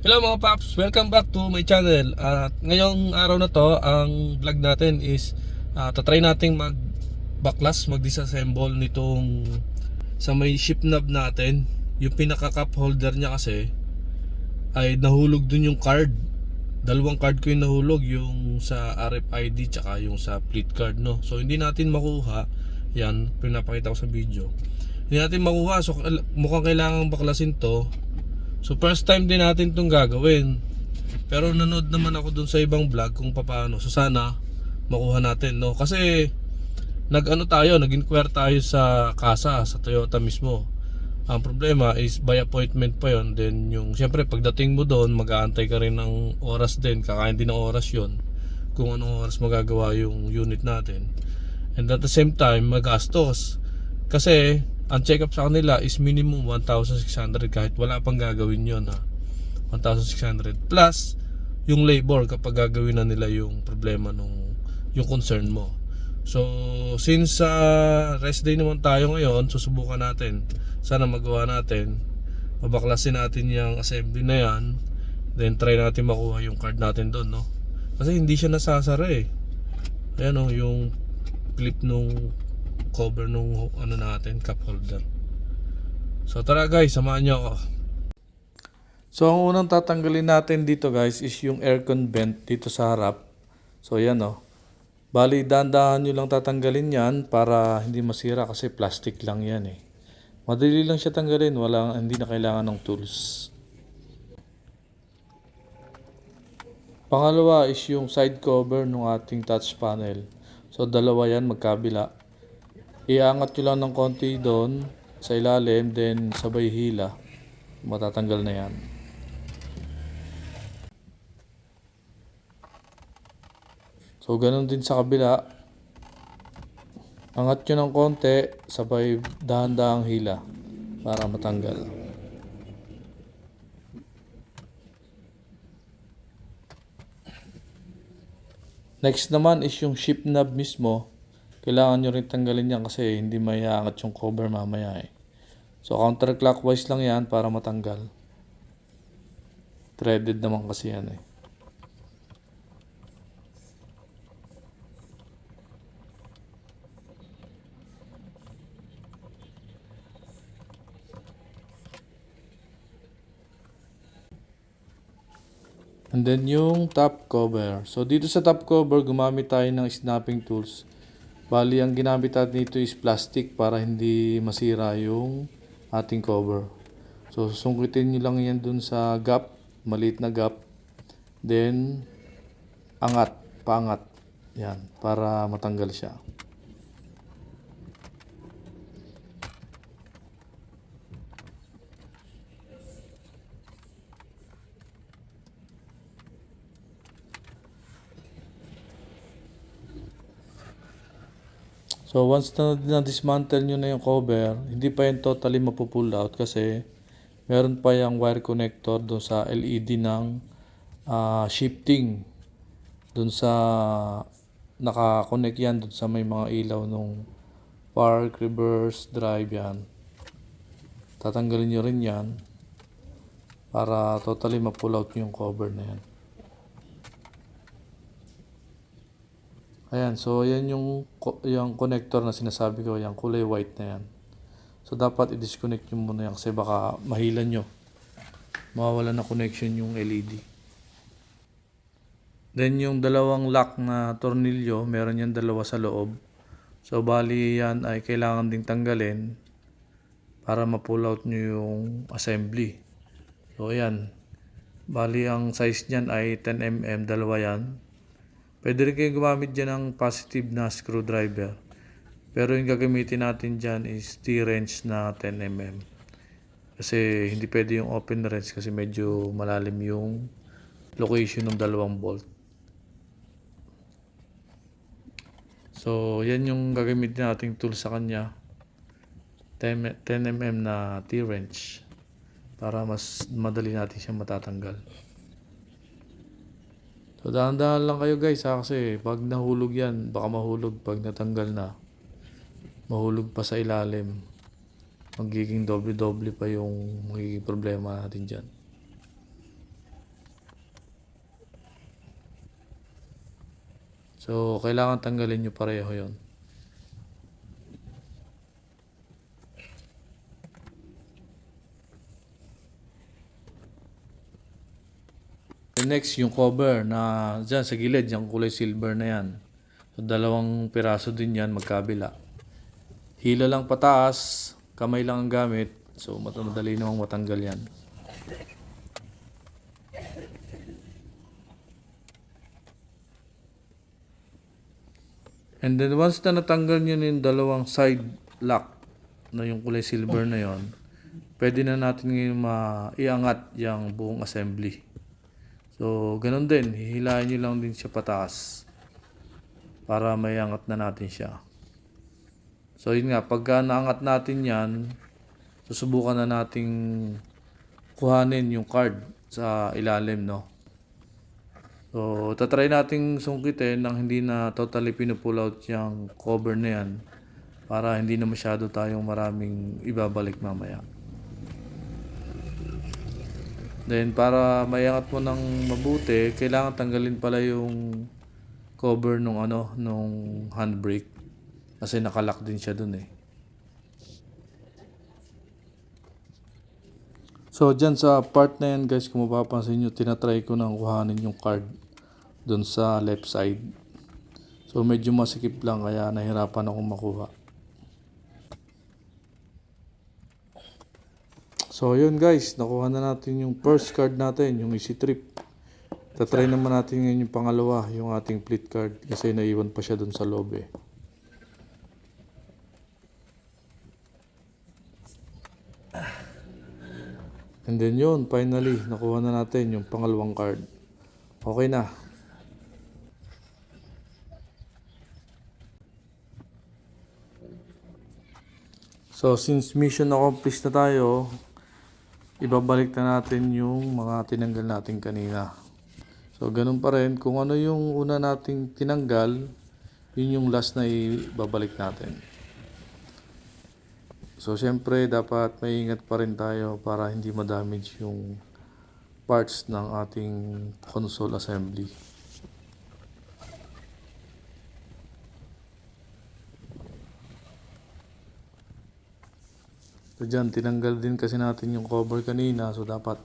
Hello mga paps, welcome back to my channel. At ngayong araw na to, ang vlog natin is tatry nating baklas, mag-disassemble nitong sa may ship knob natin. Yung pinaka cup holder niya kasi ay nahulog dun yung card. Dalawang card ko yung nahulog, yung sa RFID tsaka yung sa fleet card, no. So hindi natin makuha. Yan, pinapakita ko sa video. Hindi natin makuha, so mukhang kailangan baklasin to. So first time din natin itong gagawin. Pero nanood naman ako dun sa ibang vlog kung paano. So sana makuha natin, no? Kasi nag-inquire tayo sa kasa, sa Toyota mismo. Ang problema is by appointment pa yon. Then yung siyempre pagdating mo doon, mag-aantay ka rin ng oras din, kakain din ng oras yon kung anong oras magagawa yung unit natin. And at the same time, magastos. Kasi ang check-up sa kanila is minimum 1,600 kahit wala pang gagawin yon, ha. 1,600 plus yung labor kapag gagawin na nila yung problema yung concern mo. So since rest day naman tayo ngayon, susubukan natin. Sana magawa natin. Mabaklasin natin yung assembly na yan. Then try natin makuha yung card natin doon, no? Kasi hindi siya nasasara eh. Ayan o, yung clip nung cover nung ano natin, cup holder. So tara guys, samahan nyo ako. So ang unang tatanggalin natin dito guys is yung aircon vent dito sa harap. So yan o. Bali dahan-dahan nyo lang tatanggalin yan para hindi masira kasi plastic lang yan eh. Madali lang siya tanggalin, hindi na kailangan ng tools. Pangalawa is yung side cover ng ating touch panel. So dalawa yan magkabila. Iangat nyo lang ng konti doon sa ilalim, then sabay hila. Matatanggal na yan. So ganun din sa kabila. Angat nyo ng konti, sabay dahan-dahang hila para matanggal. Next naman is yung ship knob mismo. Kailangan nyo rin tanggalin yan kasi hindi may angat yung cover mamaya eh. So counterclockwise lang yan para matanggal. Threaded naman kasi yan eh. And then yung top cover. So dito sa top cover, gumamit tayo ng snapping tools. Bali, ang ginamit natin dito is plastic para hindi masira yung ating cover. So sungkitin nyo lang yan dun sa gap, maliit na gap. Then paangat. Yan, para matanggal siya. So once na-dismantle nyo na yung cover, hindi pa yan totally mapupull out kasi meron pa yung wire connector doon sa LED ng shifting. Doon sa naka-connect yan doon sa may mga ilaw nung park, reverse, drive yan. Tatanggalin nyo rin yan para totally ma-pull out yung cover na yan. Ayan, so yan yung connector na sinasabi ko, yung kulay white na yan. So dapat i-disconnect nyo muna yan kasi baka mahilan nyo. Mawawala na connection yung LED. Then yung dalawang lock na tornilyo, meron yan dalawa sa loob. So bali yan ay kailangan ding tanggalin para ma-pull out nyo yung assembly. So ayan, bali ang size nyan ay 10mm, dalawa yan. Pwede rin kayo gumamit dyan ng positive na screwdriver. Pero yung gagamitin natin dyan is T-wrench na 10mm. Kasi hindi pwede yung open wrench kasi medyo malalim yung location ng dalawang bolt. So yan yung gagamitin nating tool sa kanya. 10mm na T-wrench. Para mas madali natin siyang matatanggal. So dahan-dahan lang kayo guys ha, kasi pag nahulog yan, baka mahulog pag natanggal na. Mahulog pa sa ilalim. Magiging doble-doble pa yung magiging problema natin dyan. So, kailangan tanggalin nyo pareho yon. And next, yung cover na dyan sa gilid, yung kulay silver na yan. So, 2 piraso din yan magkabila. Hila lang pataas, kamay lang ang gamit. So, madali namang matanggal yan. And then once na natanggal nyo na yung 2 side lock na yung kulay silver na yon, pwede na natin ngayon iangat yung buong assembly. So, ganun din. Hihilahin nyo lang din siya pataas para maiangat na natin siya. So, yun nga. Pagka naangat natin yan, susubukan na nating kuhanin yung card sa ilalim, no? So, tatry nating sungkitin nang hindi na totally pinupull out yung cover na yan para hindi na masyado tayong maraming ibabalik mamaya. Then, para maiangat mo ng mabuti, kailangan tanggalin pala yung cover nung handbrake. Kasi nakalock din siya dun eh. So, dyan sa part na yan guys, kung mapapansin nyo, tinatry ko nang kuhanin yung card dun sa left side. So, medyo masikip lang kaya nahirapan akong makuha. So, yun guys, nakuha na natin yung first card natin, yung Easy Trip. Tatry naman natin ngayon yung pangalawa, yung ating fleet card kasi naiwan pa siya dun sa loob eh. And then yun, finally, nakuha na natin yung pangalawang card. Okay na. So, since mission accomplished na tayo, ibabalik na natin yung mga tinanggal natin kanina. So, ganun pa rin. Kung ano yung una nating tinanggal, yun yung last na ibabalik natin. So, syempre, dapat maingat pa rin tayo para hindi ma-damage yung parts ng ating console assembly. So, dyan, tinanggal din kasi natin yung cover kanina. So, dapat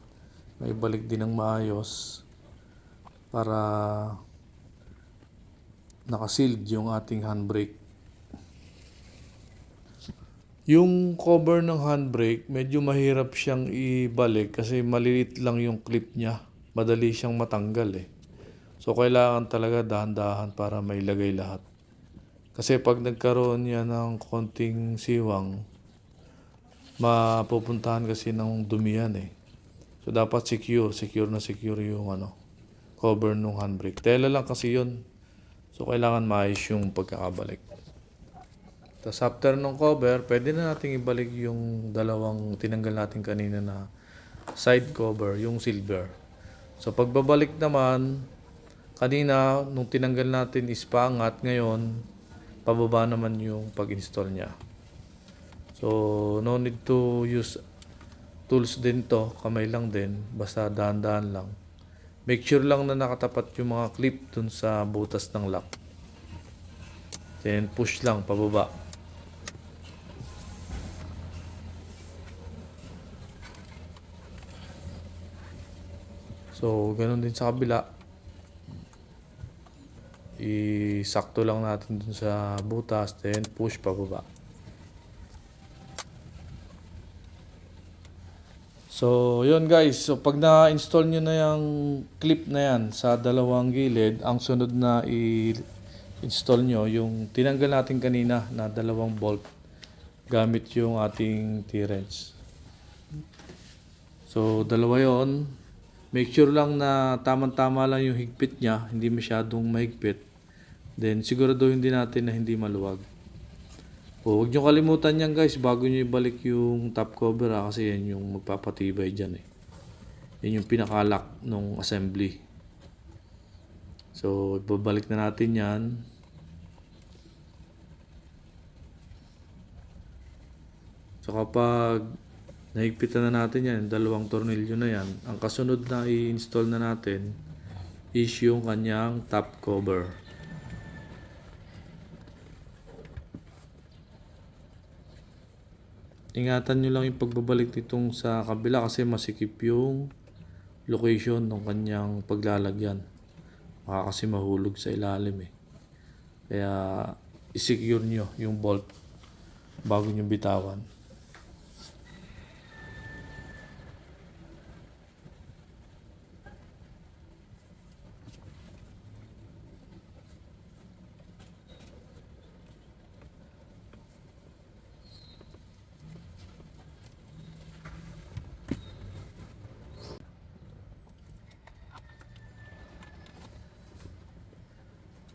may balik din ng maayos para nakasealed yung ating handbrake. Yung cover ng handbrake, medyo mahirap siyang ibalik kasi maliliit lang yung clip niya. Madali siyang matanggal eh. So, kailangan talaga dahan-dahan para mailagay lahat. Kasi pag nagkaroon yan ng konting siwang, mapupuntahan kasi ng dumi yan eh. So, dapat secure na secure yung cover ng handbrake. Tela lang kasi yun. So, kailangan maayos yung pagkakabalik. Tapos, after ng cover, pwede na natin ibalik yung 2 tinanggal natin kanina na side cover, yung silver. So, pagbabalik naman, kanina, nung tinanggal natin is paangat, ngayon, pababa naman yung pag-install niya. So, no need to use tools din to, kamay lang din, basta dahan-dahan lang. Make sure lang na nakatapat yung mga clip dun sa butas ng lock. Then, push lang, pababa. So, ganun din sa kabila. Isakto lang natin dun sa butas, then push pababa. So, yun guys. So, pag na-install nyo na yung clip na yan sa 2 gilid, ang sunod na i-install nyo yung tinanggal natin kanina na 2 bolt gamit yung ating T-wrench. So, 2 yon. Make sure lang na tamang-tama lang yung higpit niya, hindi masyadong mahigpit. Then, siguraduhin din natin na hindi maluwag. Huwag nyo kalimutan yan guys bago nyo ibalik yung top cover kasi yan yung magpapatibay dyan eh. Yan yung pinakalock ng assembly. So, ibabalik na natin yan. So, kapag nahigpitan na natin yan, 2 tornilyo na yan, ang kasunod na i-install na natin is yung kanyang top cover. ingatan nyo lang yung pagbabalik nitong sa kabila kasi masikip yung location ng kanyang paglalagyan. Baka kasi mahulog sa ilalim eh. Kaya i-secure nyo yung bolt bago nyo bitawan.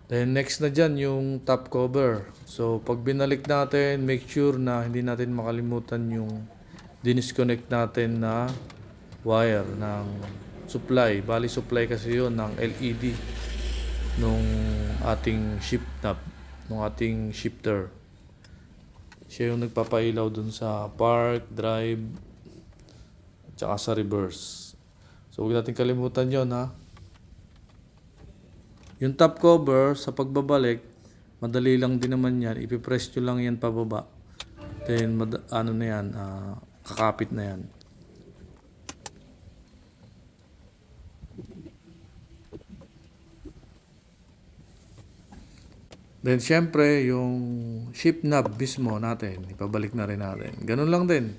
Then next na dyan yung top cover. So pag binalik natin, make sure na hindi natin makalimutan yung disconnect natin na wire ng supply. Bali supply kasi yun ng LED nung ating shift knob, nung ating shifter. Siya yung nagpapailaw dun sa park, drive, at saka sa reverse. So huwag natin kalimutan yun ha. Yung top cover, sa pagbabalik, madali lang din naman yan. Ipipress nyo lang yan pababa. Then, ano na yan, kakapit na yan. Then, syempre, yung shift knob mismo natin, ipabalik na rin natin. Ganun lang din.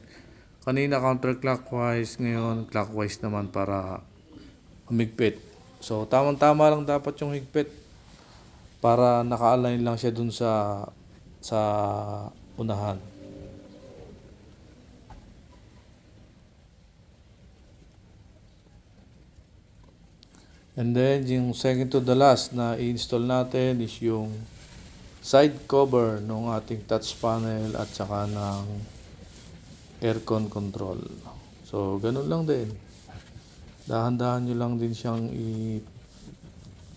Kanina counterclockwise, ngayon clockwise naman para humigpit. So, tamang-tama lang dapat yung higpit para naka-align lang siya dun sa unahan. And then, yung second to the last na i-install natin is yung side cover ng ating touch panel at saka ng aircon control. So, ganun lang din. Dahan-dahan nyo lang din siyang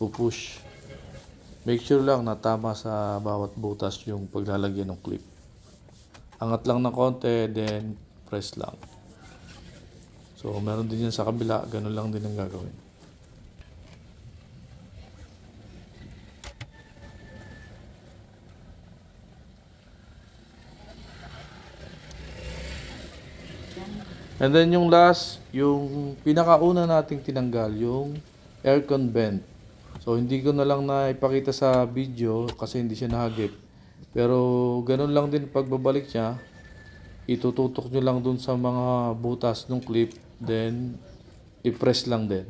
i-push. Make sure lang na tama sa bawat butas yung paglalagyan ng clip. Angat lang ng konti, then press lang. So, meron din yan sa kabila. Ganun lang din ang gagawin. And then yung last, yung pinakauna nating tinanggal, yung aircon vent. So hindi ko na lang na ipakita sa video kasi hindi siya nahagip. Pero ganun lang din pagbabalik niya. Itututok nyo lang dun sa mga butas ng clip, then i-press lang din.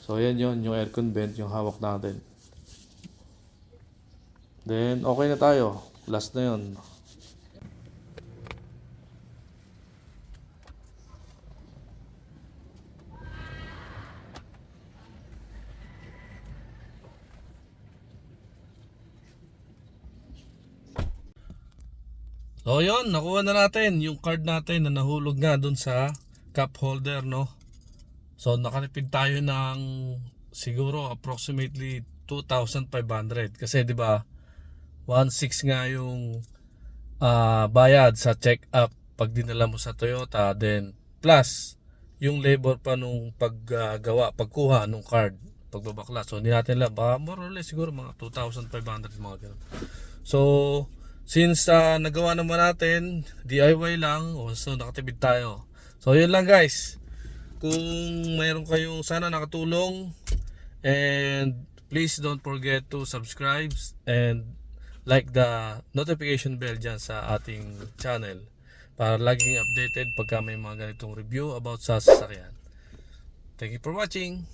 So ayan yon yung aircon vent, yung hawak natin. Then okay na tayo. Last na yon. So yun, nakuha na natin yung card natin na nahulog nga dun sa cup holder, no? So nakalipid tayo ng siguro approximately 2,500 kasi 'di ba 1,600 nga yung bayad sa check up pag dinala mo sa Toyota, then plus yung labor pa nung paggawa, pagkuha nung card, pagbabakla. So hindi natin lang, baka more or less siguro mga 2,500 mga ganun. So since nagawa naman natin, DIY lang, so nakatipid tayo. So yun lang guys. Kung mayroon kayong sana nakatulong, and please don't forget to subscribe and like the notification bell dyan sa ating channel para laging updated pagka may mga ganitong review about sa sasakyan. Thank you for watching.